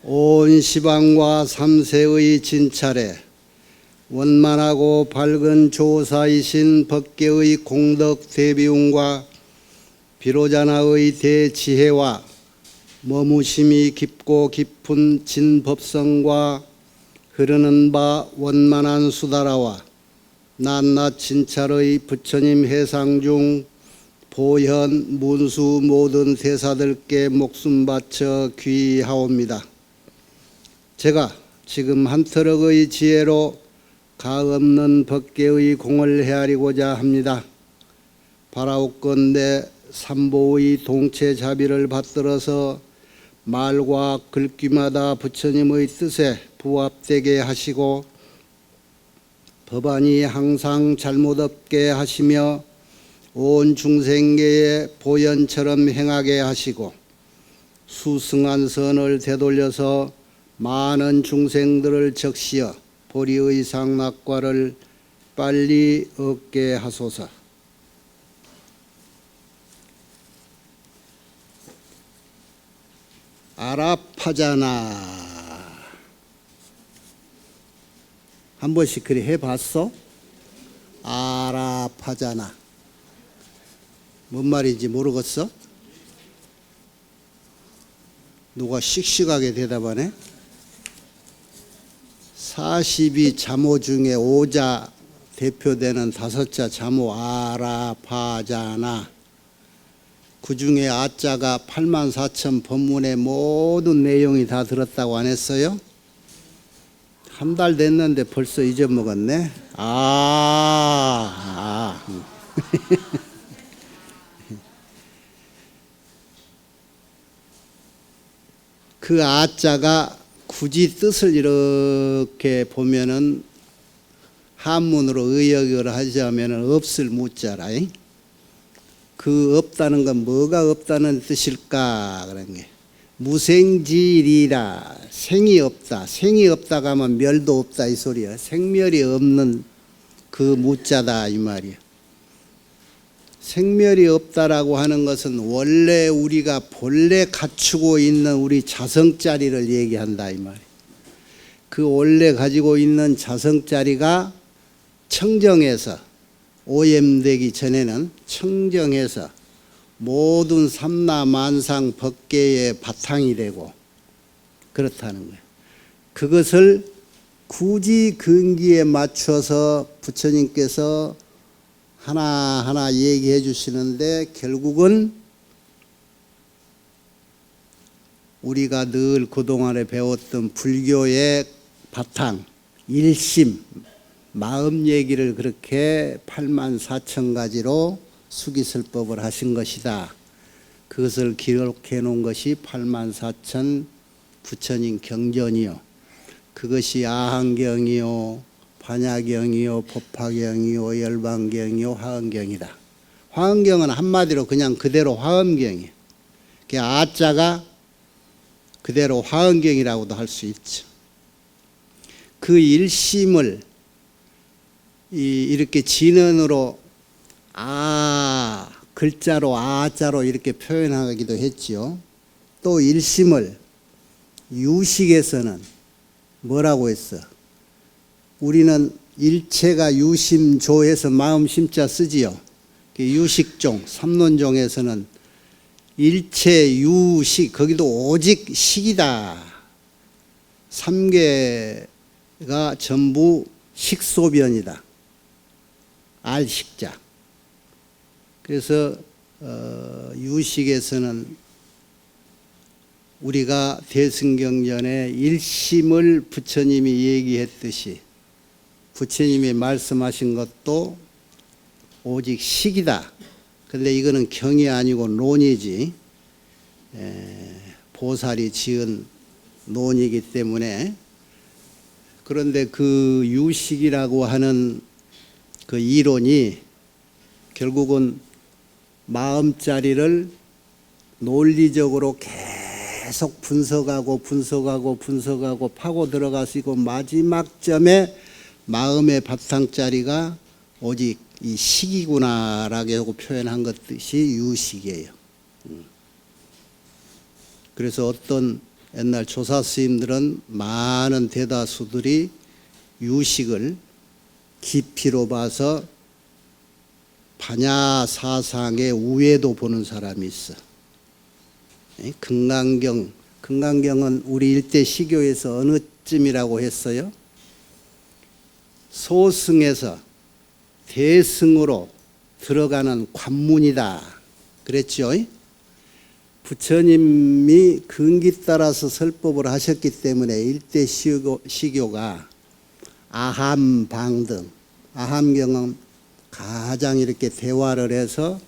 온 시방과 삼세의 진찰에 원만하고 밝은 조사이신 법계의 공덕 대비움과 비로자나의 대지혜와 머무심이 깊고 깊은 진법성과 흐르는 바 원만한 수다라와 낱낱 진찰의 부처님 해상 중 보현 문수 모든 대사들께 목숨 바쳐 귀하옵니다. 제가 지금 한터럭의 지혜로 가없는 법계의 공을 헤아리고자 합니다. 바라옵건대 삼보의 동체자비를 받들어서 말과 글귀마다 부처님의 뜻에 부합되게 하시고 법안이 항상 잘못 없게 하시며 온 중생계에 보현처럼 행하게 하시고 수승한 선을 되돌려서 많은 중생들을 적시어 보리의 상락과를 빨리 얻게 하소서. 아라파자나 한 번씩 그리 해봤어? 아라파자나 뭔 말인지 모르겠어? 누가 씩씩하게 대답하네? 42자모 중에 5자 대표되는 5자 자모 아라파자나, 그 중에 아자가 84,000 법문의 모든 내용이 다 들었다고 안 했어요? 한 달 됐는데 벌써 잊어먹었네. 그 아자가 굳이 뜻을 이렇게 보면은 한문으로 의역을 하자면은 없을 무자라. 그 없다는 건 뭐가 없다는 뜻일까? 그런 게 무생지리라. 생이 없다. 생이 없다가 하면 멸도 없다 이 소리야. 생멸이 없는 그 무자다 이 말이야. 생멸이 없다라고 하는 것은 원래 우리가 본래 갖추고 있는 우리 자성자리를 얘기한다 이 말이야. 그 원래 가지고 있는 자성자리가 청정해서, 오염되기 전에는 청정해서 모든 삼라만상 법계의 바탕이 되고 그렇다는 거예요. 그것을 굳이 근기에 맞춰서 부처님께서 하나하나 얘기해 주시는데, 결국은 우리가 늘 그동안에 배웠던 불교의 바탕, 일심, 마음 얘기를 그렇게 84,000가지로 수기설법을 하신 것이다. 그것을 기록해 놓은 것이 84,000 부처님 경전이요. 그것이 아한경이요, 반야경이요, 법화경이요, 열반경이요, 화엄경이다. 화엄경은 한마디로 그냥 그대로 화엄경이에요. 그 아자가 그대로 화엄경이라고도 할 수 있죠. 그 일심을 이렇게 진언으로 글자로 아자로 이렇게 표현하기도 했지요. 또 일심을 유식에서는 뭐라고 했어? 우리는 일체가 유심조에서 마음 심자 쓰지요. 유식종, 삼론종에서는 일체 유식, 거기도 오직 식이다. 3개가 전부 식소변이다. 알식자. 그래서 유식에서는 우리가 대승경전에 일심을 부처님이 얘기했듯이 부처님이 말씀하신 것도 오직 식이다. 그런데 이거는 경이 아니고 논이지, 보살이 지은 논이기 때문에. 그런데 그 유식이라고 하는 그 이론이 결국은 마음자리를 논리적으로 계속 분석하고 파고 들어가시고 마지막 점에 마음의 바탕자리가 오직 이 식이구나라고 표현한 것이 유식이에요. 그래서 어떤 옛날 조사 스님들은 많은 대다수들이 유식을 깊이로 봐서 반야 사상의 우애도 보는 사람이 있어. 금강경은 우리 일대 시교에서 어느 쯤이라고 했어요? 소승에서 대승으로 들어가는 관문이다 그랬죠. 부처님이 근기 따라서 설법을 하셨기 때문에 일대 시교가 아함방등, 아함경은 가장 이렇게 대화를 해서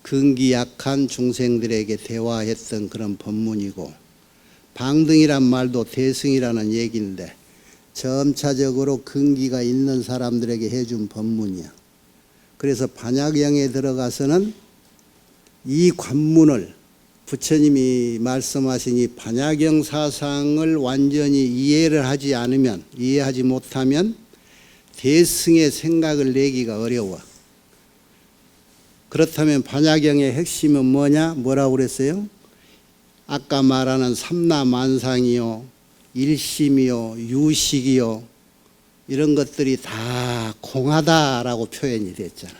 근기 약한 중생들에게 대화했던 그런 법문이고, 방등이란 말도 대승이라는 얘기인데 점차적으로 근기가 있는 사람들에게 해준 법문이야. 그래서 반야경에 들어가서는 이 관문을 부처님이 말씀하신 이 반야경 사상을 완전히 이해하지 못하면 대승의 생각을 내기가 어려워. 그렇다면 반야경의 핵심은 뭐라고 그랬어요? 아까 말하는 삼라만상이요, 일심이요, 유식이요, 이런 것들이 다 공하다라고 표현이 됐잖아.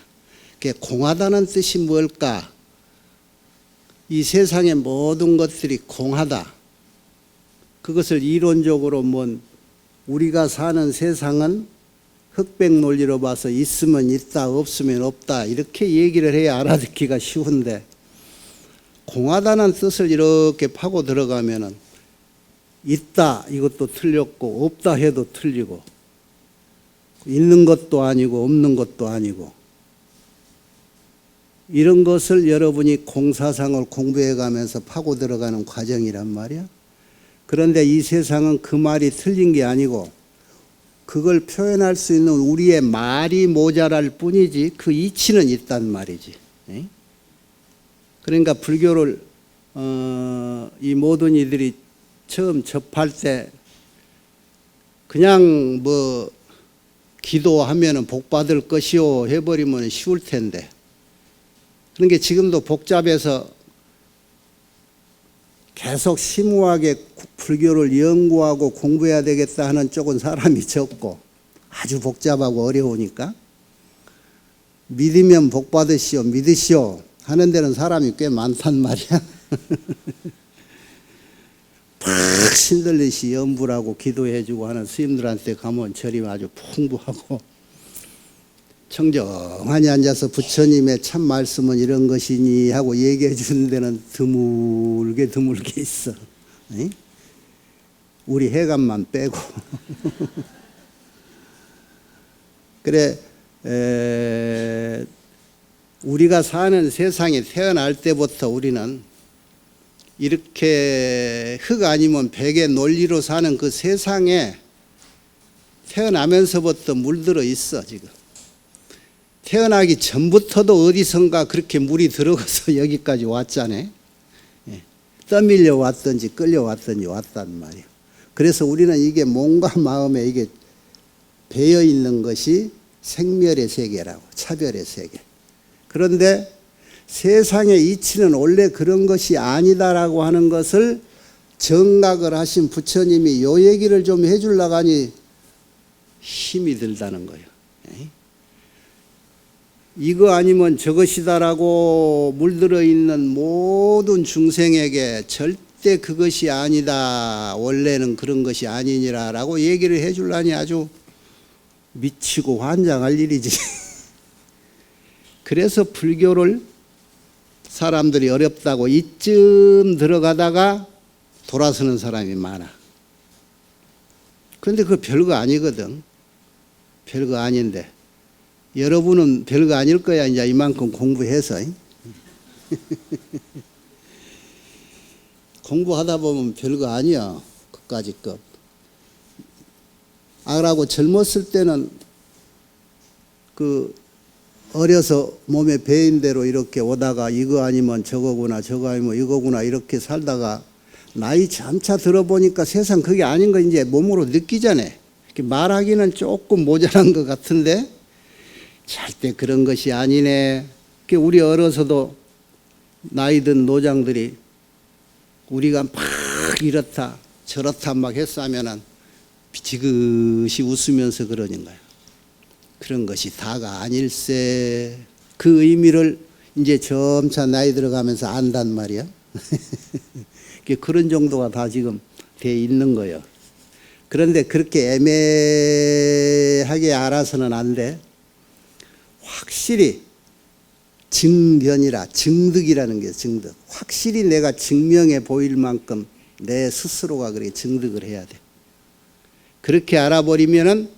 그게 공하다는 뜻이 뭘까? 이 세상의 모든 것들이 공하다. 그것을 이론적으로 우리가 사는 세상은 흑백 논리로 봐서 있으면 있다, 없으면 없다, 이렇게 얘기를 해야 알아듣기가 쉬운데, 공하다는 뜻을 이렇게 파고 들어가면은 있다 이것도 틀렸고, 없다 해도 틀리고, 있는 것도 아니고 없는 것도 아니고, 이런 것을 여러분이 공사상을 공부해 가면서 파고 들어가는 과정이란 말이야. 그런데 이 세상은 그 말이 틀린 게 아니고 그걸 표현할 수 있는 우리의 말이 모자랄 뿐이지 그 이치는 있단 말이지. 그러니까 불교를 이 모든 이들이 처음 접할 때 그냥 기도하면은 복 받을 것이요 해버리면 쉬울 텐데, 그러니까 지금도 복잡해서 계속 심오하게 불교를 연구하고 공부해야 되겠다 하는 쪽은 사람이 적고, 아주 복잡하고 어려우니까 믿으면 복 받으시오, 믿으시오 하는 데는 사람이 꽤 많단 말이야. 팍 신들리시 염불하고 기도해주고 하는 스님들한테 가면 절이 아주 풍부하고, 청정하니 앉아서 부처님의 참 말씀은 이런 것이니 하고 얘기해 주는 데는 드물게 있어. 우리 해감만 빼고. 그래, 우리가 사는 세상에 태어날 때부터 우리는 이렇게 흙 아니면 백의 논리로 사는 그 세상에 태어나면서부터 물들어 있어. 지금 태어나기 전부터도 어디선가 그렇게 물이 들어가서 여기까지 왔잖아요. 떠밀려 왔든지 끌려왔든지 왔단 말이에요. 그래서 우리는 이게 몸과 마음에 이게 배어 있는 것이 생멸의 세계라고, 차별의 세계. 그런데 세상의 이치는 원래 그런 것이 아니다라고 하는 것을 정각을 하신 부처님이 요 얘기를 좀 해주려고 하니 힘이 들다는 거예요. 이거 아니면 저것이다라고 물들어 있는 모든 중생에게 절대 그것이 아니다, 원래는 그런 것이 아니니라라고 얘기를 해주려니 아주 미치고 환장할 일이지. 그래서 불교를 사람들이 어렵다고 이쯤 들어가다가 돌아서는 사람이 많아. 그런데 그거 별거 아니거든. 별거 아닌데 여러분은 별거 아닐 거야. 이제 이만큼 공부해서. 공부하다 보면 별거 아니야. 그까짓 것. 아라고 젊었을 때는 어려서 몸에 배인 대로 이렇게 오다가 이거 아니면 저거구나, 저거 아니면 이거구나 이렇게 살다가 나이 점차 들어보니까 세상 그게 아닌 거 이제 몸으로 느끼잖아. 말하기는 조금 모자란 것 같은데 절대 그런 것이 아니네. 우리 어려서도 나이 든 노장들이 우리가 막 이렇다 저렇다 막 했어 하면은 지그시 웃으면서 그러는 거야. 그런 것이 다가 아닐세. 그 의미를 이제 점차 나이 들어가면서 안단 말이야. 그런 정도가 다 지금 돼 있는 거예요. 그런데 그렇게 애매하게 알아서는 안 돼. 확실히 증변이라 증득이라는 게 증득. 확실히 내가 증명해 보일 만큼 내 스스로가 그렇게 증득을 해야 돼. 그렇게 알아버리면은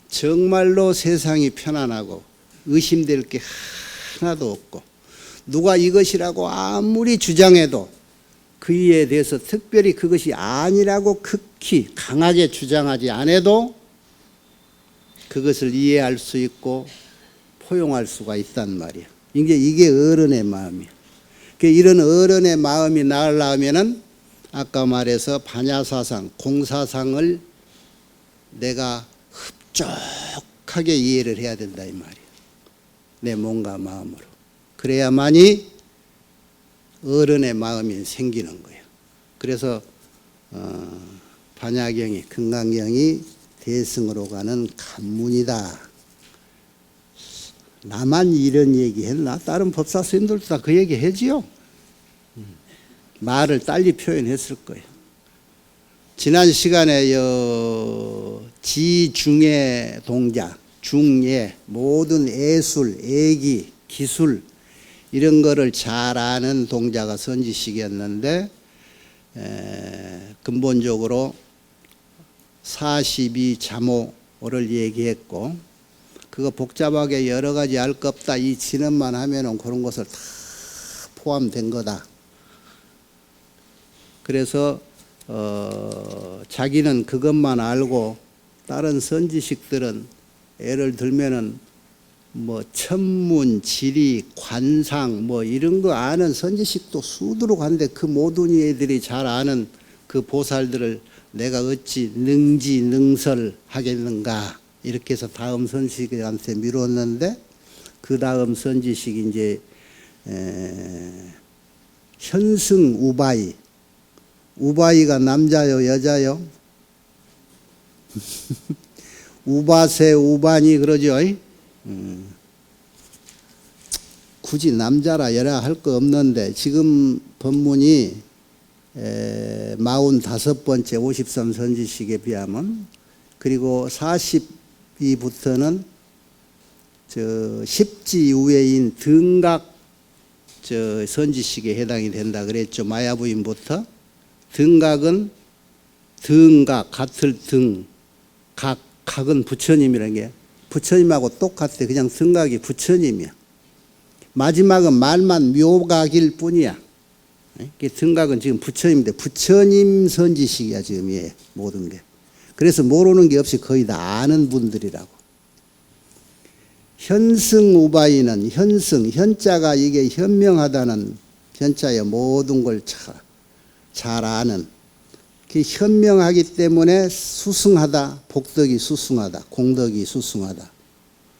정말로 세상이 편안하고 의심될 게 하나도 없고 누가 이것이라고 아무리 주장해도 그에 대해서 특별히 그것이 아니라고 극히 강하게 주장하지 않아도 그것을 이해할 수 있고 포용할 수가 있단 말이야. 이게 어른의 마음이야. 이런 어른의 마음이 나으려면은 아까 말해서 반야사상, 공사상을 내가 흡족하게 이해를 해야 된다 이 말이야. 내 몸과 마음으로. 그래야만이 어른의 마음이 생기는 거예요. 그래서 반야경이 금강경이 대승으로 가는 간문이다. 나만 이런 얘기 했나? 다른 법사 스님들도 다 그 얘기 하지요. 말을 딸리 표현했을 거예요. 지난 시간에 지중의 동자, 중예, 모든 예술, 예기, 기술 이런 거를 잘 아는 동자가 선지식이었는데 근본적으로 42자모를 얘기했고 그거 복잡하게 여러 가지 알 거 없다. 이 진언만 하면은 그런 것을 다 포함된 거다. 그래서 자기는 그것만 알고 다른 선지식들은 예를 들면은 뭐 천문, 지리, 관상 뭐 이런 거 아는 선지식도 수두룩 한데 그 모든 애들이 잘 아는 그 보살들을 내가 어찌 능지능설하겠는가 이렇게 해서 다음 선지식한테 미뤘는데 그 다음 선지식이 이제 현승 우바이. 우바이가 남자요 여자요? 우바세 우바니 그러죠. 굳이 남자라 여라 할 거 없는데 지금 법문이 45번째 53선지식에 비하면 그리고 42부터는 십지 이후에인 등각 선지식에 해당이 된다 그랬죠. 마야부인부터. 등각은 등각 같을 등 각은 부처님이라는 게 부처님하고 똑같아. 그냥 등각이 부처님이야. 마지막은 말만 묘각일 뿐이야. 등각은 지금 부처님인데 부처님 선지식이야 지금 예, 모든 게. 그래서 모르는 게 없이 거의 다 아는 분들이라고. 현승 우바이는 현승 현자가 이게 현명하다는 현자의 모든 걸 잘 아는 그 현명하기 때문에 수승하다 복덕이 수승하다 공덕이 수승하다.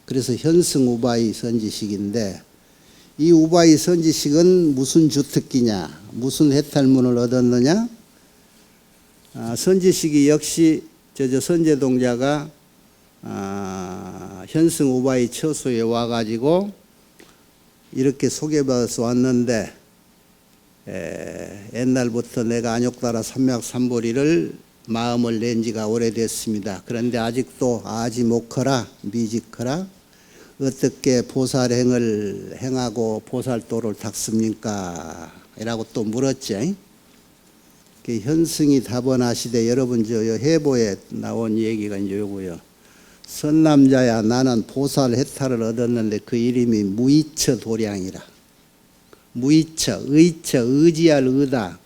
그래서 현승 우바이 선지식인데 이 우바이 선지식은 무슨 주특기냐 무슨 해탈문을 얻었느냐. 선지식이 역시 선제동자가 현승 우바이 처소에 와가지고 이렇게 소개받아서 왔는데 옛날부터 내가 안욕따라 삼맥삼보리를 마음을 낸 지가 오래됐습니다. 그런데 아직도 아지모커라 미지커라 어떻게 보살행을 행하고 보살도를 닦습니까? 이라고 또 물었지. 현승이 답원하시되 여러분 저 해보에 나온 얘기가 이제 요거요. 선남자야 나는 보살 해탈을 얻었는데 그 이름이 무이처 도량이라. 무이처, 의처, 의지할 의다.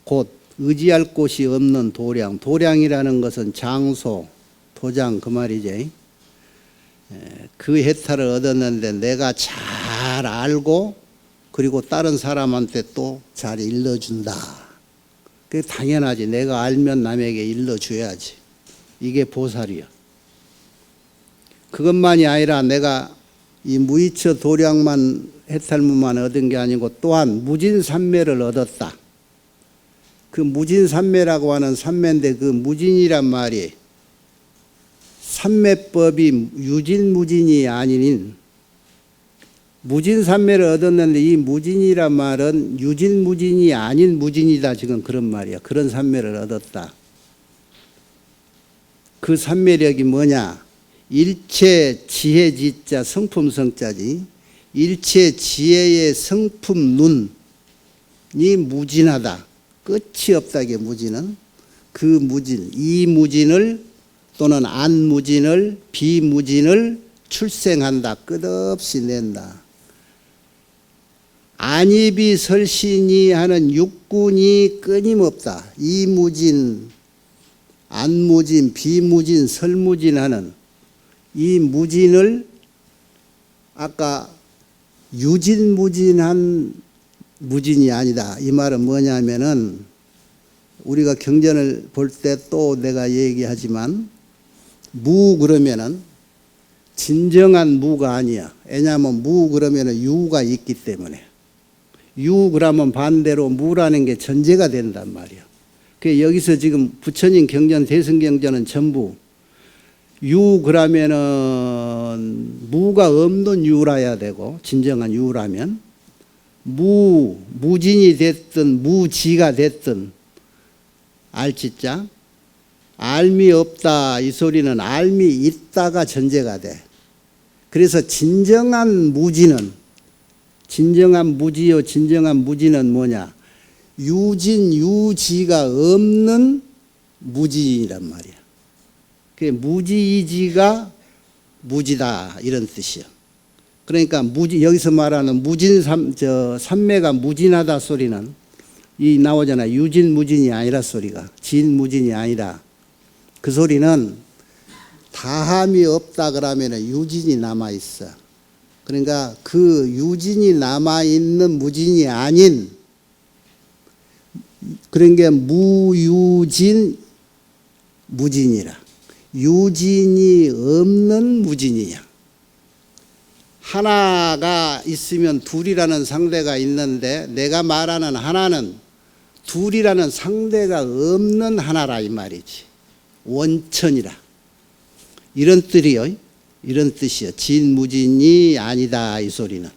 곧 의지할 곳이 없는 도량. 도량이라는 것은 장소, 도장 그 말이지. 그 해탈을 얻었는데 내가 잘 알고 그리고 다른 사람한테 또 잘 일러준다. 그게 당연하지. 내가 알면 남에게 일러줘야지. 이게 보살이야. 그것만이 아니라 내가 이 무이처 도량만 해탈문만 얻은 게 아니고 또한 무진산매를 얻었다. 그 무진삼매라고 하는 삼매인데 그 무진이란 말이 삼매법이 유진무진이 아닌 무진삼매를 얻었는데 이 무진이란 말은 유진무진이 아닌 무진이다. 지금 그런 말이야. 그런 삼매를 얻었다. 그 삼매력이 뭐냐? 일체 지혜지자 성품성자지. 일체 지혜의 성품 눈이 무진하다. 끝이 없다게 무진은. 그 무진, 이 무진을 또는 안무진을 비무진을 출생한다. 끝없이 낸다. 안입이 설신이 하는 육군이 끊임없다. 이무진, 안무진, 비무진, 설무진 하는 이 무진을 아까 유진무진한 무진이 아니다. 이 말은 뭐냐면은 우리가 경전을 볼 때 또 내가 얘기하지만 무 그러면은 진정한 무가 아니야. 왜냐하면 무 그러면은 유가 있기 때문에. 유 그러면 반대로 무라는 게 전제가 된단 말이야. 그 여기서 지금 부처님 경전, 대승경전은 전부 유 그러면은 무가 없는 유라야 되고 진정한 유라면 무진이 됐든 무지가 됐든 알지자 알미 없다 이 소리는 알미 있다가 전제가 돼. 그래서 진정한 무지는 진정한 무지요 진정한 무지는 뭐냐? 유진 유지가 없는 무지이란 말이야. 그 무지이지가 무지다 이런 뜻이야. 그러니까 무지 여기서 말하는 무진 삼매가 무진하다 소리는 이 나오잖아. 유진 무진이 아니라 소리가 진 무진이 아니라 그 소리는 다함이 없다 그러면 유진이 남아 있어. 그러니까 그 유진이 남아 있는 무진이 아닌 그런 게 무유진 무진이라. 유진이 없는 무진이야. 하나가 있으면 둘이라는 상대가 있는데 내가 말하는 하나는 둘이라는 상대가 없는 하나라 이 말이지. 원천이라. 이런 뜻이요. 이런 뜻이요. 진무진이 아니다 이 소리는.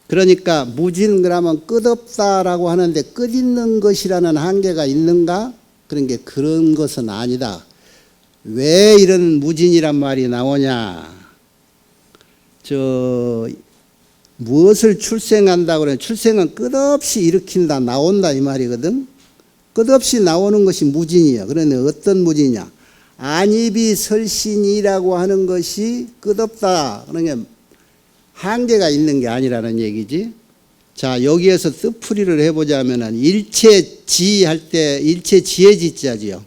그러니까 무진 그러면 끝없다라고 하는데 끝있는 것이라는 한계가 있는가? 그런 게 그런 것은 아니다. 왜 이런 무진이란 말이 나오냐? 무엇을 출생한다 그러면 출생은 끝없이 일으킨다 나온다 이 말이거든. 끝없이 나오는 것이 무진이야. 그런데 어떤 무진이냐? 안입이 설신이라고 하는 것이 끝없다. 그러니까 한계가 있는 게 아니라는 얘기지. 자, 여기에서 뜻풀이를 해보자면은 일체지 할 때 일체지혜지자지요.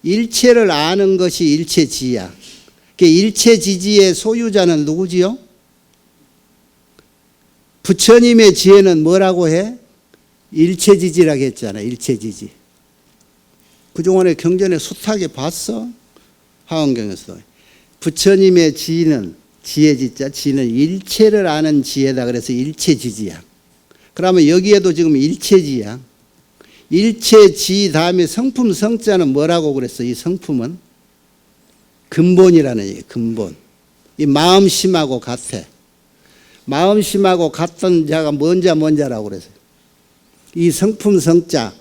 일체를 아는 것이 일체지야. 그 일체지지의 소유자는 누구지요? 부처님의 지혜는 뭐라고 해? 일체지지라고 했잖아. 일체지지. 그동안에 경전에 숱하게 봤어. 화엄경에서. 부처님의 지는 지혜지자 지는 일체를 아는 지혜다. 그래서 일체지지야. 그러면 여기에도 지금 일체지야. 일체지 다음에 성품 성자는 뭐라고 그랬어? 이 성품은 근본이라는 얘기. 근본. 이 마음심하고 같아. 마음심하고 같던 자가 뭔자라고 그랬어요. 이 성품 성자,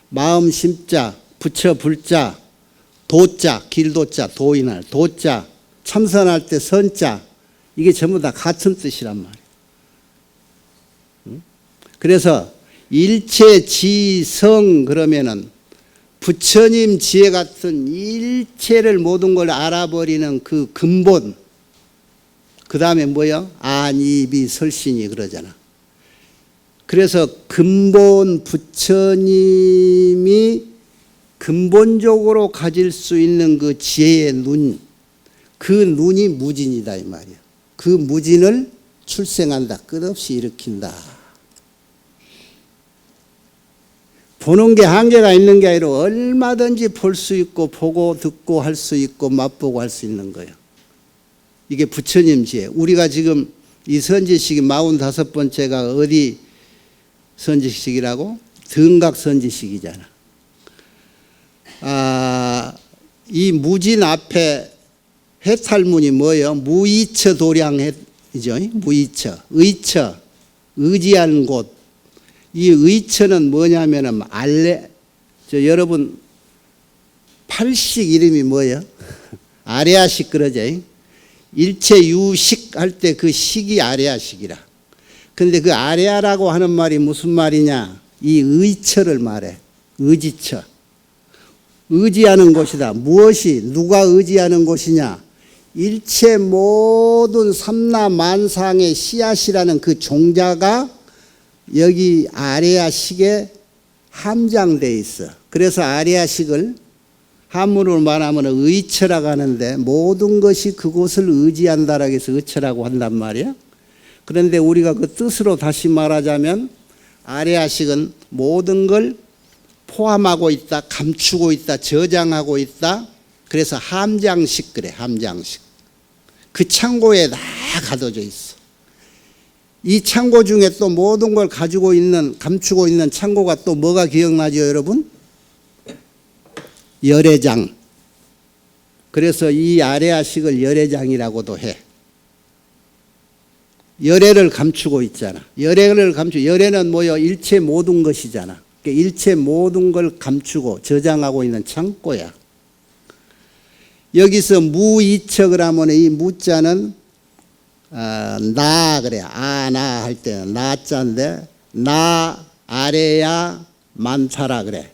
마음심자, 부처 불자, 도자, 길도자, 도인할 도자, 참선할 때 선자, 이게 전부 다 같은 뜻이란 말이에요. 그래서 일체지성 그러면은 부처님 지혜 같은 일체를 모든 걸 알아버리는 그 근본, 그 다음에 뭐야? 안입이 설신이 그러잖아. 그래서 근본 부처님이 근본적으로 가질 수 있는 그 지혜의 눈, 그 눈이 무진이다 이 말이야. 그 무진을 출생한다. 끝없이 일으킨다. 보는 게 한계가 있는 게 아니라 얼마든지 볼 수 있고 보고 듣고 할 수 있고 맛보고 할 수 있는 거예요. 이게 부처님 지혜. 우리가 지금 이 선지식이 45번째가 어디 선지식이라고? 등각선지식이잖아. 이 무진 앞에 해탈문이 뭐예요? 무의처 도량이죠. 무의처, 의처, 의지하는 곳. 이 의처는 뭐냐면은 여러분 팔식 이름이 뭐예요? 아레아식 그러죠. 일체유식 할 때 그 식이 아레아식이라. 그런데 그 아레아라고 하는 말이 무슨 말이냐? 이 의처를 말해. 의지처. 의지하는 곳이다. 무엇이 누가 의지하는 곳이냐? 일체 모든 삼라만상의 씨앗이라는 그 종자가 여기 아레아식에 함장되어 있어. 그래서 아레아식을 한문으로 말하면 의처라고 하는데 모든 것이 그곳을 의지한다라고 해서 의처라고 한단 말이야. 그런데 우리가 그 뜻으로 다시 말하자면 아레아식은 모든 걸 포함하고 있다, 감추고 있다, 저장하고 있다. 그래서 함장식 그래, 함장식. 그 창고에 다 가둬져 있어. 이 창고 중에 또 모든 걸 가지고 있는, 감추고 있는 창고가 또 뭐가 기억나죠, 여러분? 열애장. 그래서 이 아레아식을 열애장이라고도 해. 열애를 감추고 있잖아. 열애는 뭐요? 일체 모든 것이잖아. 일체 모든 걸 감추고 저장하고 있는 창고야. 여기서 무이척을 하면 이 무자는 나 그래. 나 할 때는 나자인데 나 아래야 많다라 그래.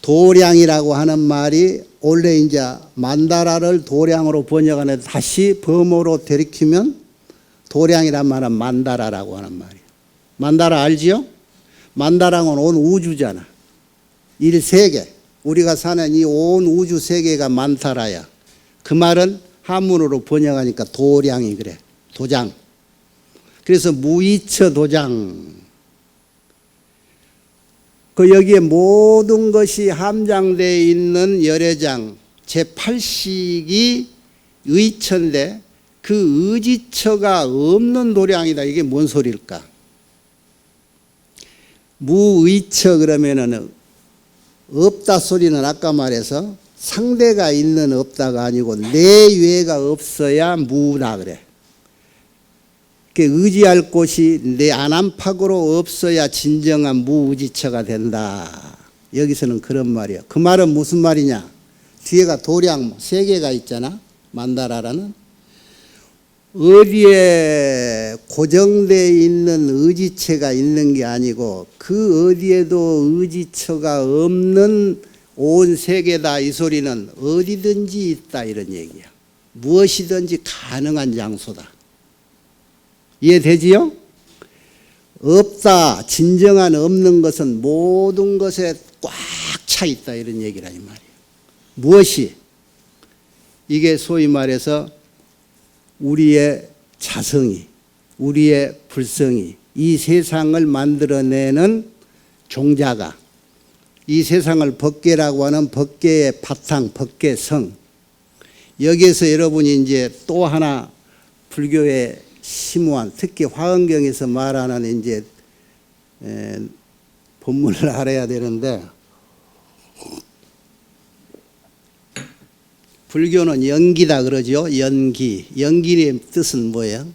도량이라고 하는 말이 원래 이제 만다라를 도량으로 번역하는데 다시 범어로 되리키면 도량이란 말은 만다라라고 하는 말이에요. 만다라 알지요? 만다랑은 온 우주잖아. 일세계. 우리가 사는 이 온 우주 세계가 만타라야. 그 말은 한문으로 번역하니까 도량이 그래. 도장. 그래서 무이처 도장. 그 여기에 모든 것이 함장되어 있는 열애장 제8식이 의처인데 그 의지처가 없는 도량이다. 이게 뭔 소리일까? 무의처 그러면은 없다 소리는 아까 말해서 상대가 있는 없다가 아니고 내 외가 없어야 무다 그래. 의지할 곳이 내 안팎으로 없어야 진정한 무의지처가 된다. 여기서는 그런 말이야. 그 말은 무슨 말이냐? 뒤에가 도량 세 개가 있잖아. 만다라라는. 어디에 고정되어 있는 의지체가 있는 게 아니고 그 어디에도 의지처가 없는 온 세계다. 이 소리는 어디든지 있다 이런 얘기야. 무엇이든지 가능한 장소다. 이해되지요? 없다. 진정한 없는 것은 모든 것에 꽉 차 있다 이런 얘기라 이 말이야. 무엇이? 이게 소위 말해서 우리의 자성이, 우리의 불성이 이 세상을 만들어내는 종자가 이 세상을 법계라고 하는 법계의 바탕, 법계성. 여기에서 여러분이 이제 또 하나 불교의 심오한 특히 화엄경에서 말하는 이제 본문을 알아야 되는데 불교는 연기다 그러죠. 연기. 연기의 뜻은 뭐예요?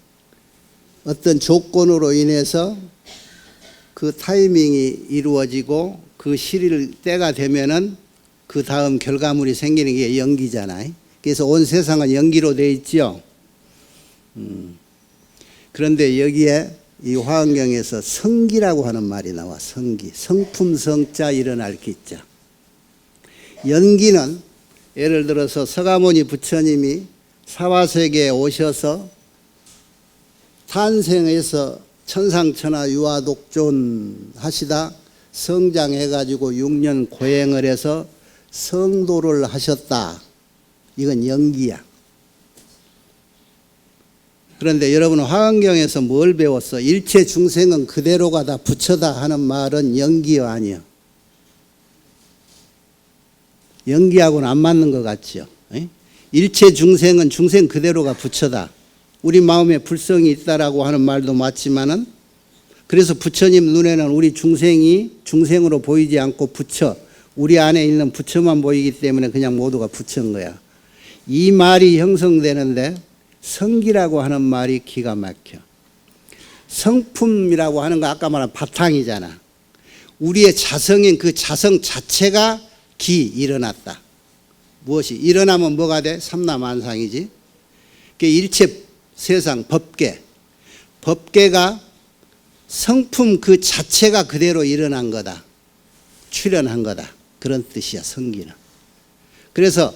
어떤 조건으로 인해서 그 타이밍이 이루어지고 그 시일 때가 되면은 그 다음 결과물이 생기는 게 연기잖아요. 그래서 온 세상은 연기로 되어 있죠. 그런데 여기에 이 화엄경에서 성기라고 하는 말이 나와. 성기. 성품 성자 일어날 기자. 연기는 예를 들어서 서가모니 부처님이 사화세계에 오셔서 탄생해서 천상천하 유아독존 하시다 성장해가지고 6년 고행을 해서 성도를 하셨다. 이건 연기야. 그런데 여러분 화엄경에서 뭘 배웠어? 일체 중생은 그대로가 다 부처다 하는 말은 연기요 아니요? 연기하고는 안 맞는 것 같죠. 일체 중생은 중생 그대로가 부처다. 우리 마음에 불성이 있다라고 하는 말도 맞지만은 그래서 부처님 눈에는 우리 중생이 중생으로 보이지 않고 부처, 우리 안에 있는 부처만 보이기 때문에 그냥 모두가 부처인 거야. 이 말이 형성되는데 성기라고 하는 말이 기가 막혀. 성품이라고 하는 거 아까 말한 바탕이잖아. 우리의 자성인 그 자성 자체가 기, 일어났다. 무엇이? 일어나면 뭐가 돼? 삼라만상이지. 일체 세상 법계. 법계가 성품 그 자체가 그대로 일어난 거다. 출현한 거다. 그런 뜻이야, 성기는. 그래서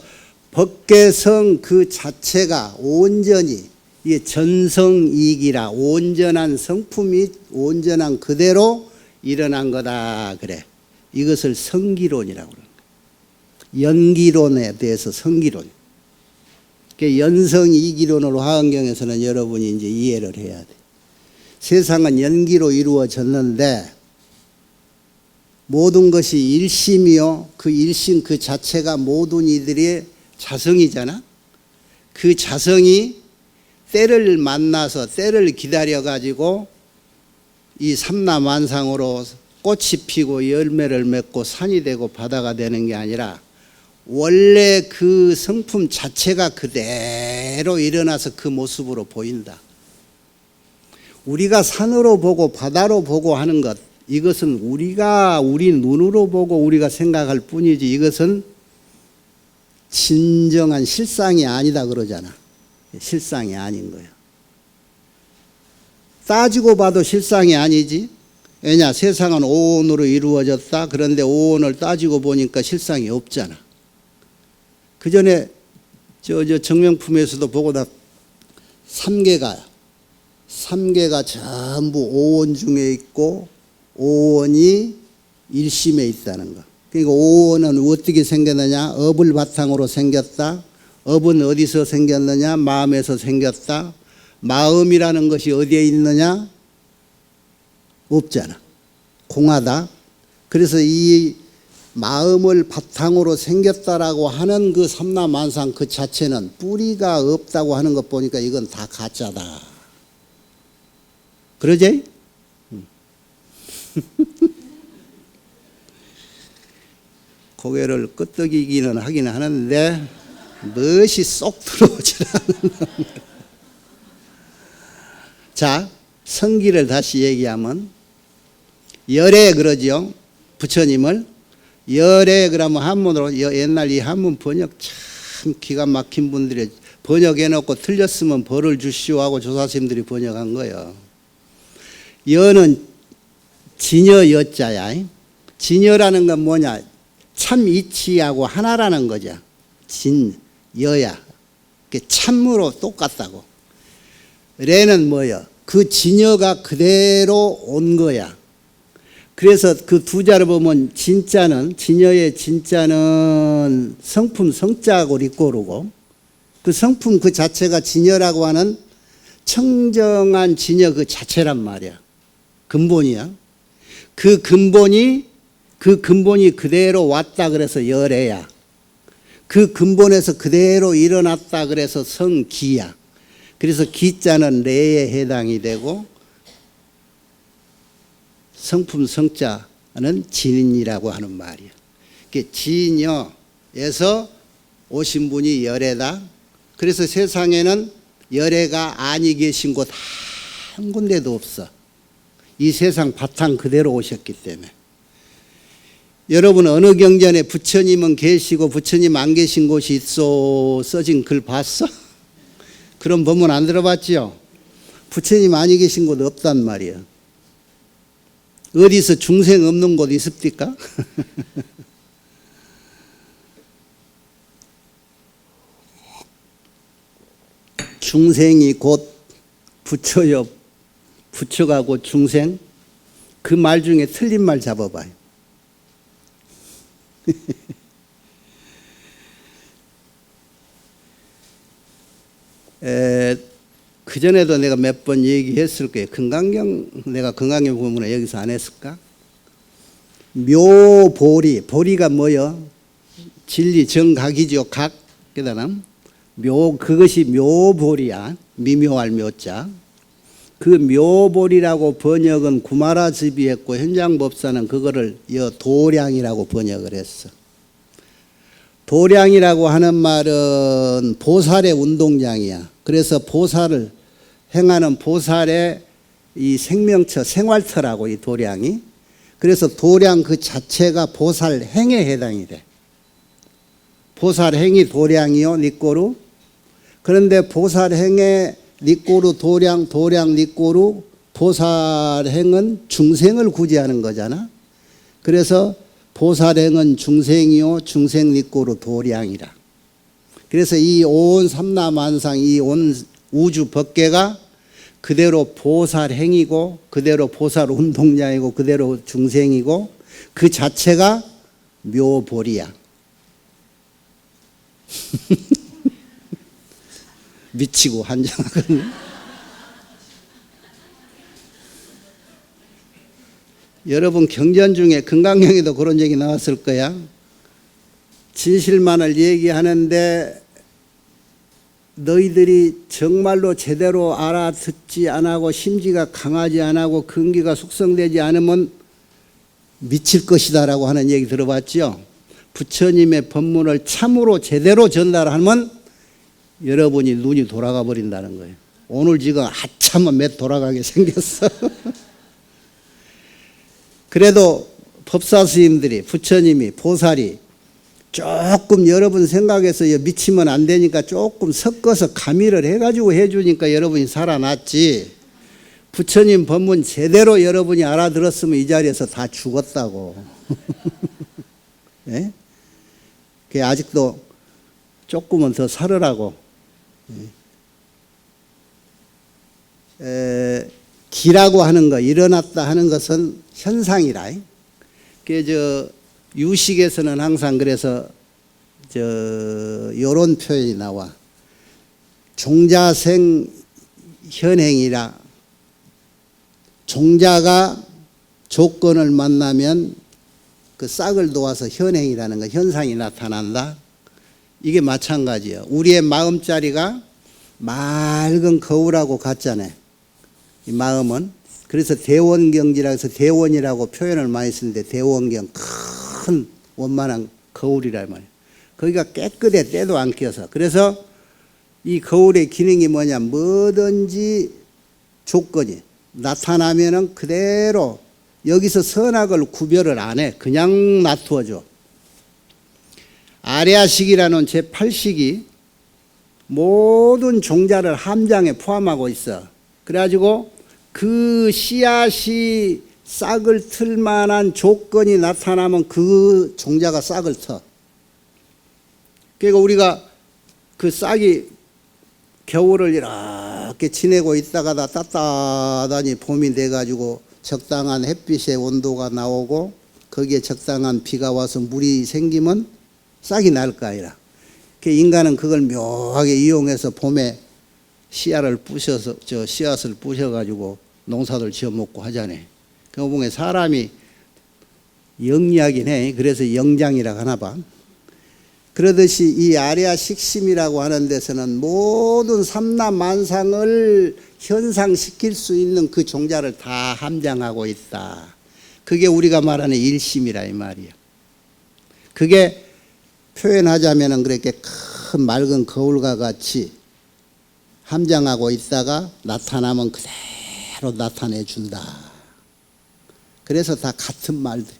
법계성 그 자체가 온전히 이게 전성이기라 온전한 성품이 온전한 그대로 일어난 거다. 그래. 이것을 성기론이라고 그러는 거야. 연기론에 대해서 성기론. 연성이기론으로 화엄경에서는 여러분이 이제 이해를 해야 돼. 세상은 연기로 이루어졌는데 모든 것이 일심이요. 그 일심 그 자체가 모든 이들의 자성이잖아. 그 자성이 때를 만나서 때를 기다려 가지고 이 삼라만상으로 꽃이 피고 열매를 맺고 산이 되고 바다가 되는 게 아니라 원래 그 성품 자체가 그대로 일어나서 그 모습으로 보인다. 우리가 산으로 보고 바다로 보고 하는 것, 이것은 우리 눈으로 보고 우리가 생각할 뿐이지 이것은 진정한 실상이 아니다 그러잖아. 실상이 아닌 거야. 따지고 봐도 실상이 아니지. 왜냐? 세상은 오온으로 이루어졌다. 그런데 오온을 따지고 보니까 실상이 없잖아. 그 전에 저 정명품에서도 보고다 삼계가 전부 오온 중에 있고 오온이 일심에 있다는 거. 그러니까 오온은 어떻게 생겼느냐? 업을 바탕으로 생겼다. 업은 어디서 생겼느냐? 마음에서 생겼다. 마음이라는 것이 어디에 있느냐? 없잖아. 공하다. 그래서 이 마음을 바탕으로 생겼다라고 하는 그 삼라만상 그 자체는 뿌리가 없다고 하는 것 보니까 이건 다 가짜다. 그러지? 고개를 끄덕이기는 하긴 하는데 무엇이 쏙 들어오질 않는다. 자, 성기를 다시 얘기하면 열애 그러죠. 부처님을 열애 그러면 한문으로 옛날 이 한문 번역 참 기가 막힌 분들이 번역해놓고 틀렸으면 벌을 주시오 하고 조사스님들이 번역한 거예요. 여는 진여 여자야. 진여라는 건 뭐냐? 참 이치하고 하나라는 거죠. 진, 여야. 참으로 똑같다고. 레는 뭐예요? 그 진여가 그대로 온 거야. 그래서 그 두 자를 보면 진짜는, 진여의 진짜는 성품 성자하고 리꼬르고 그 성품 그 자체가 진여라고 하는 청정한 진여 그 자체란 말이야. 근본이야. 그 근본이 그대로 왔다 그래서 열애야. 그 근본에서 그대로 일어났다 그래서 성기야. 그래서 기자는 레에 해당이 되고 성품 성자는 진이라고 하는 말이야. 진여에서 오신 분이 열애다. 그래서 세상에는 열애가 아니 계신 곳 한 군데도 없어. 이 세상 바탕 그대로 오셨기 때문에. 여러분 어느 경전에 부처님은 계시고 부처님 안 계신 곳이 있어 써진 글 봤어? 그런 법문 안 들어봤지요? 부처님 아니 계신 곳 없단 말이야. 어디서 중생 없는 곳 있습니까? 중생이 곧 부처요. 부처가 곧 중생. 그 말 중에 틀린 말 잡아봐요. 그전에도 내가 몇 번 얘기했을 거예요. 내가 건강경 부문을 여기서 안 했을까? 묘보리, 보리가 뭐요? 진리, 정각이죠. 각, 그다음 그것이 묘보리야. 미묘할 묘자. 그 묘보리라고 번역은 구마라집이 했고 현장법사는 그거를 도량이라고 번역을 했어. 도량이라고 하는 말은 보살의 운동장이야. 그래서 보살을 행하는 보살의 이 생명처, 생활터라고 이 도량이. 그래서 도량 그 자체가 보살행에 해당이 돼. 보살행이 도량이요, 니꼬루. 그런데 보살행에 니꼬루 도량, 도량 니꼬루, 보살행은 중생을 구제하는 거잖아. 그래서 보살행은 중생이요, 중생 니꼬루 도량이라. 그래서 이 온 삼라만상, 이 온 우주 법계가 그대로 보살행이고, 그대로 보살 운동장이고, 그대로 중생이고, 그 자체가 묘보리야. 미치고 한장하거든요. 여러분 경전 중에 금강경에도 그런 얘기 나왔을 거야. 진실만을 얘기하는데 너희들이 정말로 제대로 알아듣지 않고 심지가 강하지 않고 근기가 숙성되지 않으면 미칠 것이다라고 하는 얘기 들어봤죠. 부처님의 법문을 참으로 제대로 전달하면 여러분이 눈이 돌아가 버린다는 거예요. 오늘 지금 아참은 몇 돌아가게 생겼어. 그래도 법사 스님들이, 부처님이, 보살이 조금 여러분 생각해서 미치면 안 되니까 조금 섞어서 가미를 해가지고 해주니까 여러분이 살아났지. 부처님 법문 제대로 여러분이 알아들었으면 이 자리에서 다 죽었다고. 예? 그게 아직도 조금은 더 살으라고. 기라고 하는 거, 일어났다 하는 것은 현상이라. 그 유식에서는 항상 그래서 요런 표현이 나와. 종자생 현행이라. 종자가 조건을 만나면 그 싹을 놓아서 현행이라는 거, 현상이 나타난다. 이게 마찬가지예요. 우리의 마음자리가 맑은 거울하고 같잖아요. 이 마음은. 그래서 대원경지라고 해서 대원이라고 표현을 많이 쓰는데, 대원경, 큰 원만한 거울이란 말이에요. 거기가 깨끗해, 때도 안 껴서. 그래서 이 거울의 기능이 뭐냐, 뭐든지 조건이 나타나면은 그대로 여기서 선악을 구별을 안 해. 그냥 놔두어줘. 아레아식이라는 제8식이 모든 종자를 함장에 포함하고 있어. 그래가지고 그 씨앗이 싹을 틀 만한 조건이 나타나면 그 종자가 싹을 터. 그러니까 우리가 그 싹이 겨울을 이렇게 지내고 있다가 따뜻하니 봄이 돼가지고 적당한 햇빛의 온도가 나오고 거기에 적당한 비가 와서 물이 생기면 싹이 날 거 아니라. 인간은 그걸 묘하게 이용해서 봄에 씨앗을 부셔서, 씨앗을 부셔가지고 농사들 지어 먹고 하잖아요. 그 보면 사람이 영리하긴 해. 그래서 영장이라고 하나 봐. 그러듯이 이 아레아 식심이라고 하는 데서는 모든 삼라만상을 현상시킬 수 있는 그 종자를 다 함장하고 있다. 그게 우리가 말하는 일심이라 이 말이야. 그게 표현하자면은 그렇게 큰 맑은 거울과 같이 함장하고 있다가 나타나면 그대로 나타내 준다. 그래서 다 같은 말들.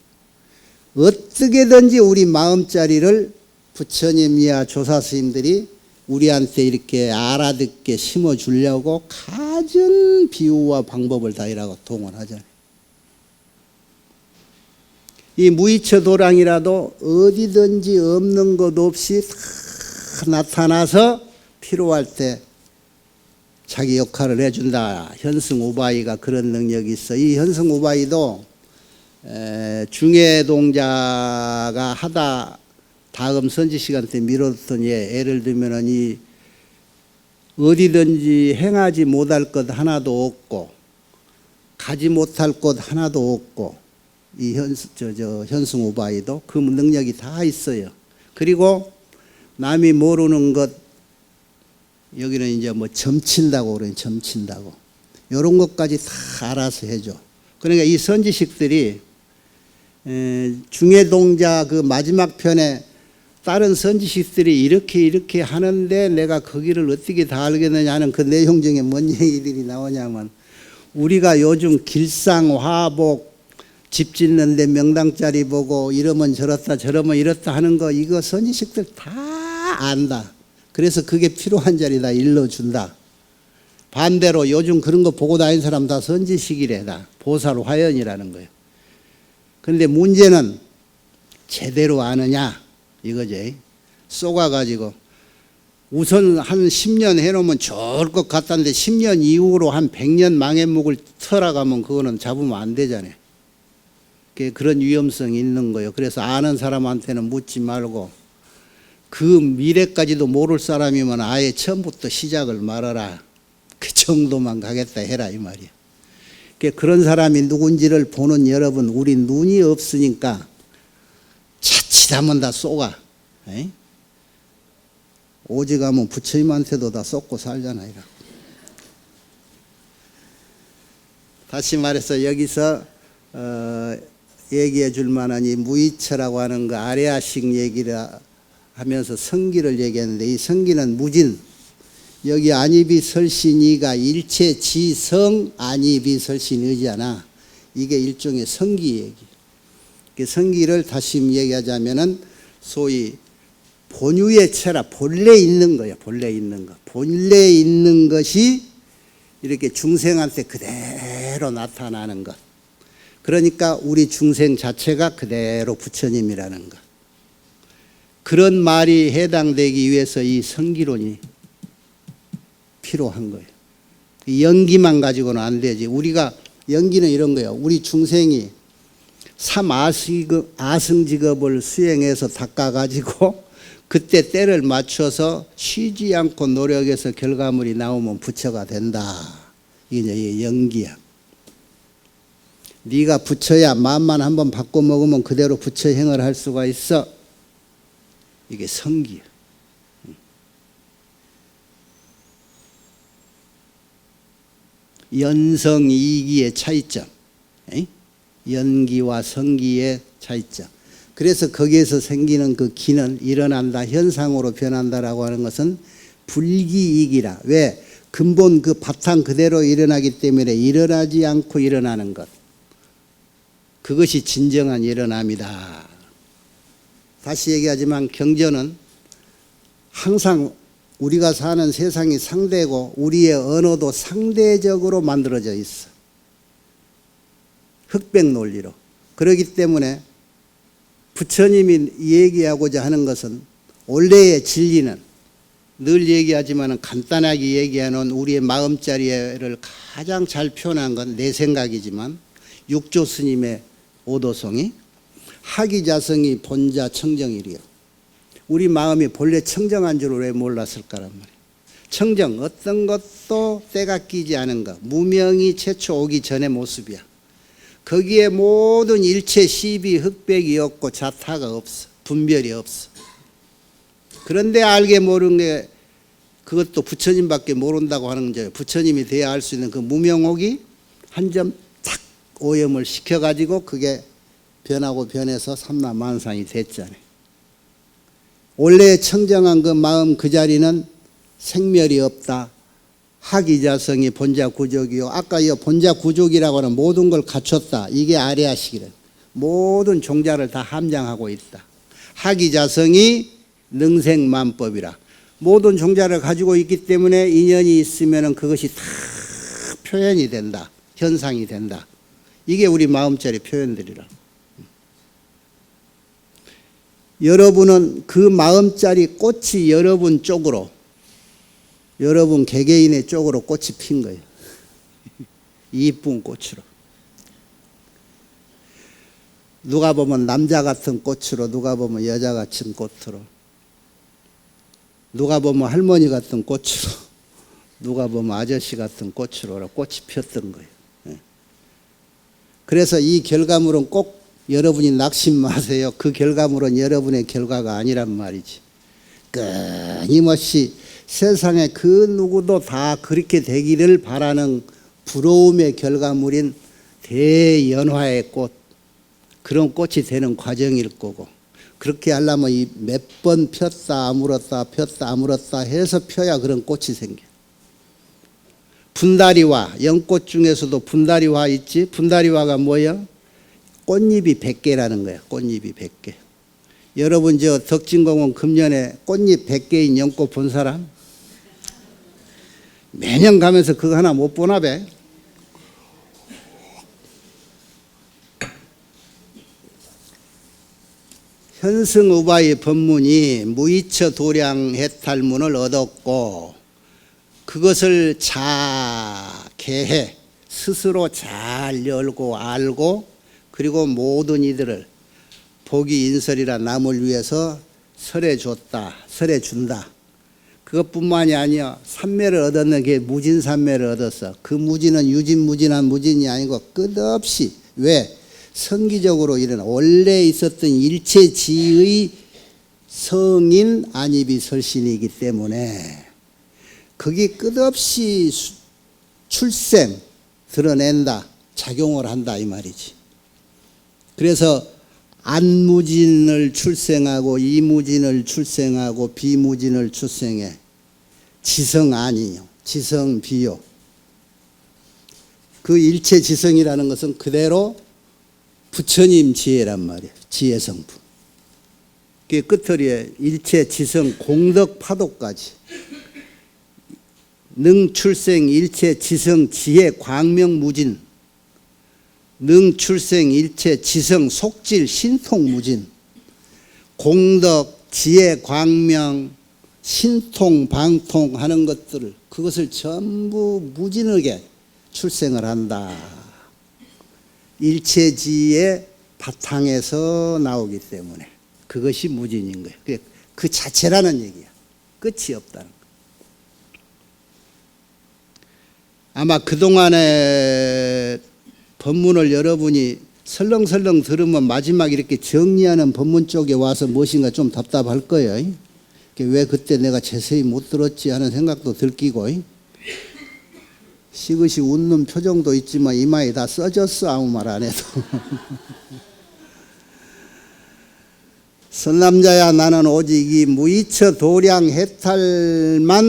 어떻게든지 우리 마음자리를 부처님이야 조사 스님들이 우리한테 이렇게 알아듣게 심어주려고 갖은 비유와 방법을 다 이라고 동원하잖아요. 이 무이처 도량이라도 어디든지 없는 것 없이 다 나타나서 필요할 때 자기 역할을 해준다. 현승우바이가 그런 능력이 있어. 이 현승우바이도 중해동자가 하다 다음 선지 시간 때 미뤘던 예를 들면은 이 어디든지 행하지 못할 것 하나도 없고 가지 못할 곳 하나도 없고 이 현승우바이도 그 능력이 다 있어요. 그리고 남이 모르는 것 여기는 이제 뭐 점친다고 그래요. 점친다고. 이런 것까지 다 알아서 해줘. 그러니까 이 선지식들이 중해동자 그 마지막 편에 다른 선지식들이 이렇게 하는데 내가 거기를 어떻게 다 알겠느냐 하는 그 내용 중에 뭔 얘기들이 나오냐면, 우리가 요즘 길상화복 집 짓는데 명당짜리 보고 이러면 저렇다 저러면 이렇다 하는 거, 이거 선지식들 다 안다. 그래서 그게 필요한 자리다 일러준다. 반대로 요즘 그런 거 보고 다니는 사람 다 선지식이래. 다 보살 화연이라는 거예요. 그런데 문제는 제대로 아느냐 이거지. 쏘가가지고 우선 한 10년 해놓으면 좋을 것 같다는데 10년 이후로 한 100년 망해묵을 털어가면 그거는 잡으면 안 되잖아요. 그런 위험성이 있는 거예요. 그래서 아는 사람한테는 묻지 말고, 그 미래까지도 모를 사람이면 아예 처음부터 시작을 말아라. 그 정도만 가겠다 해라 이 말이야. 그런 사람이 누군지를 보는 여러분, 우리 눈이 없으니까 자칫하면 다 쏘가. 에이? 오직 하면 부처님한테도 다 쏟고 살잖아요. 다시 말해서 여기서 얘기해 줄 만한 이 무이처라고 하는 거 아레아식 얘기를 하면서 성기를 얘기했는데, 이 성기는 무진, 여기 안이비 설신이가 일체 지성 안이비 설신이잖아. 이게 일종의 성기 얘기. 그 성기를 다시 얘기하자면은 소위 본유의 체라, 본래 있는 거예요. 본래 있는 거. 본래 있는 것이 이렇게 중생한테 그대로 나타나는 것. 그러니까 우리 중생 자체가 그대로 부처님이라는 것. 그런 말이 해당되기 위해서 이 성기론이 필요한 거예요. 연기만 가지고는 안 되지. 우리가 연기는 이런 거예요. 우리 중생이 아승직업을 수행해서 닦아가지고 그때 때를 맞춰서 쉬지 않고 노력해서 결과물이 나오면 부처가 된다. 이게 연기야. 네가 부처야, 마음만 한번 바꿔 먹으면 그대로 부처 행을 할 수가 있어. 이게 성기야. 연성이기의 차이점, 연기와 성기의 차이점. 그래서 거기에서 생기는 그 기는 일어난다, 현상으로 변한다라고 하는 것은 불기이기라. 왜? 근본 그 바탕 그대로 일어나기 때문에 일어나지 않고 일어나는 것. 그것이 진정한 일어남이다. 다시 얘기하지만 경전은 항상 우리가 사는 세상이 상대고 우리의 언어도 상대적으로 만들어져 있어. 흑백 논리로. 그렇기 때문에 부처님이 얘기하고자 하는 것은 원래의 진리는 늘 얘기하지만 간단하게 얘기하는 우리의 마음자리를 가장 잘 표현한 건 내 생각이지만 육조 스님의 오도송이 하기자성이 본자 청정이리요. 우리 마음이 본래 청정한 줄 왜 몰랐을까란 말이에요. 청정, 어떤 것도 때가 끼지 않은 것, 무명이 최초 오기 전의 모습이야. 거기에 모든 일체 시비 흑백이 없고 자타가 없어. 분별이 없어. 그런데 알게 모르는 게 그것도 부처님밖에 모른다고 하는 거죠. 부처님이 돼야 알 수 있는 그 무명옥이 한 점 탁 오염을 시켜가지고 그게 변하고 변해서 삼라만상이 됐잖아요. 원래 청정한 그 마음 그 자리는 생멸이 없다. 하기자성이 본자 구족이요. 아까 이 본자 구족이라고 하는 모든 걸 갖췄다. 이게 아레아식이래. 모든 종자를 다 함량하고 있다. 하기자성이 능생만법이라. 모든 종자를 가지고 있기 때문에 인연이 있으면 그것이 다 표현이 된다. 현상이 된다. 이게 우리 마음자리 표현들이라. 여러분은 그 마음자리 꽃이 여러분 쪽으로, 여러분 개개인의 쪽으로 꽃이 핀 거예요. 이쁜 꽃으로. 누가 보면 남자 같은 꽃으로, 누가 보면 여자 같은 꽃으로, 누가 보면 할머니 같은 꽃으로, 누가 보면 아저씨 같은 꽃으로 꽃이 폈던 거예요. 그래서 이 결과물은 꼭 여러분이 낙심 마세요. 그 결과물은 여러분의 결과가 아니란 말이지. 끊임없이 세상에 그 누구도 다 그렇게 되기를 바라는 부러움의 결과물인 대연화의 꽃, 그런 꽃이 되는 과정일 거고, 그렇게 하려면 이 몇 번 폈다 아물었다 폈다 아물었다 해서 펴야 그런 꽃이 생겨. 분다리화, 연꽃 중에서도 분다리화 있지. 분다리화가 뭐야? 꽃잎이 100개라는 거야. 꽃잎이 100개. 여러분 저 덕진공원 금년에 꽃잎 100개인 연꽃 본 사람? 매년 가면서 그거 하나 못 보나 배? 현승우바의 법문이 무이처 도량 해탈문을 얻었고, 그것을 자개해 스스로 잘 열고 알고, 그리고 모든 이들을 복이 인설이라 남을 위해서 설해 줬다, 설해 준다. 그것뿐만이 아니야. 삼매를 얻었는 게 무진삼매를 얻었어. 그 무진은 유진무진한 무진이 아니고 끝없이, 왜? 성기적으로 일어나 원래 있었던 일체지의 성인 안입이 설신이기 때문에 그게 끝없이 출생 드러낸다, 작용을 한다 이 말이지. 그래서 안무진을 출생하고 이무진을 출생하고 비무진을 출생해. 지성안이요, 지성비요. 그 일체지성이라는 것은 그대로 부처님 지혜란 말이에요. 지혜 성분. 그게 끝터리에 일체지성 공덕파도까지. 능출생 일체지성 지혜 광명무진, 능출생 일체지성 속질 신통무진, 공덕 지혜 광명 신통 방통 하는 것들을, 그것을 전부 무진하게 출생을 한다. 일체지의 바탕에서 나오기 때문에 그것이 무진인 거예요. 그 자체라는 얘기야. 끝이 없다는 거예요. 아마 그동안에 법문을 여러분이 설렁설렁 들으면 마지막 이렇게 정리하는 법문 쪽에 와서 무엇인가 좀 답답할 거예요. 왜 그때 내가 자세히 못 들었지 하는 생각도 들끼고, 시그시 웃는 표정도 있지만 이마에 다 써졌어, 아무 말 안 해도. 선남자야, 나는 오직 이 무이처 도량 해탈만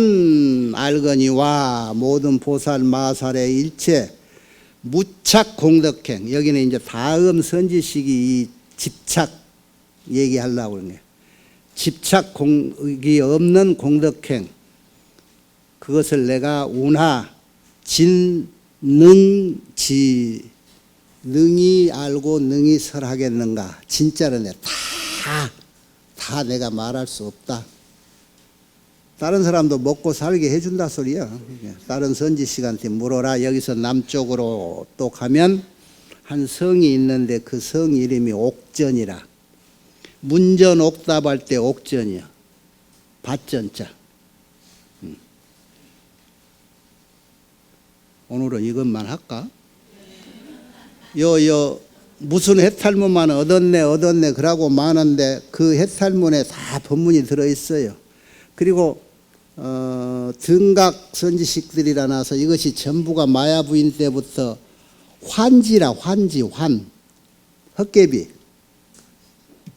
알거니와 모든 보살 마살의 일체 무착 공덕행. 여기는 이제 다음 선지식이 이 집착 얘기하려고 그러네요. 집착이 없는 공덕행, 그것을 내가 운하 진능지, 능히 알고 능히 설하겠는가. 진짜로 다 내가 말할 수 없다. 다른 사람도 먹고 살게 해준다 소리야. 다른 선지식한테 물어라. 여기서 남쪽으로 또 가면 한 성이 있는데 그 성 이름이 옥전이라. 문전 옥답할 때 옥전이야. 밭전자. 오늘은 이것만 할까? 무슨 해탈문만 얻었네 그러고 많은데 그 해탈문에 다 법문이 들어있어요. 그리고 등각 선지식들이라 나서 이것이 전부가 마야 부인 때부터 환지라. 환 헛개비.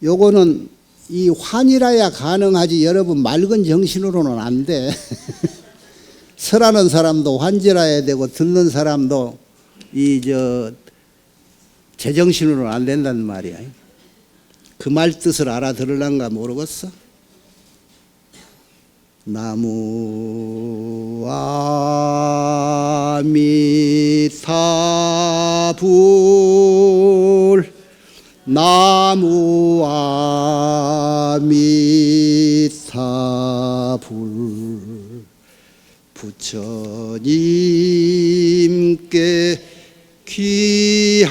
요거는 이 환이라야 가능하지. 여러분 맑은 정신으로는 안 돼. 설하는 사람도 환지라야 되고 듣는 사람도 제정신으로는 안 된다는 말이야. 그 말 뜻을 알아들을란가 모르겠어. 나무 아미타불, 나무 아미타불. 부처님께 귀합니다.